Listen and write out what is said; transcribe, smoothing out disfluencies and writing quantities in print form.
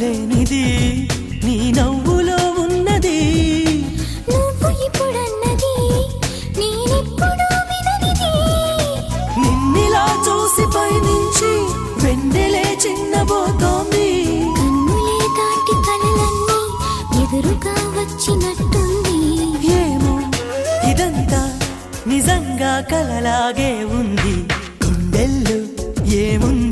లేనిది నీ నవ్వులో ఉన్నది. నువ్వు ఇప్పుడన్నది నేనెప్పుడు విననిది. నిన్నిలా చూసి పైనుంచి వెన్నెలే చిన్నబోతోంది. కన్నులే దాటి కలలన్నీ ఎదురుగా వచ్చినట్టుంది. ఏమో ఇదంతా నిజంగా కలలాగే ఉంది. గుండెల్లో ఏముంది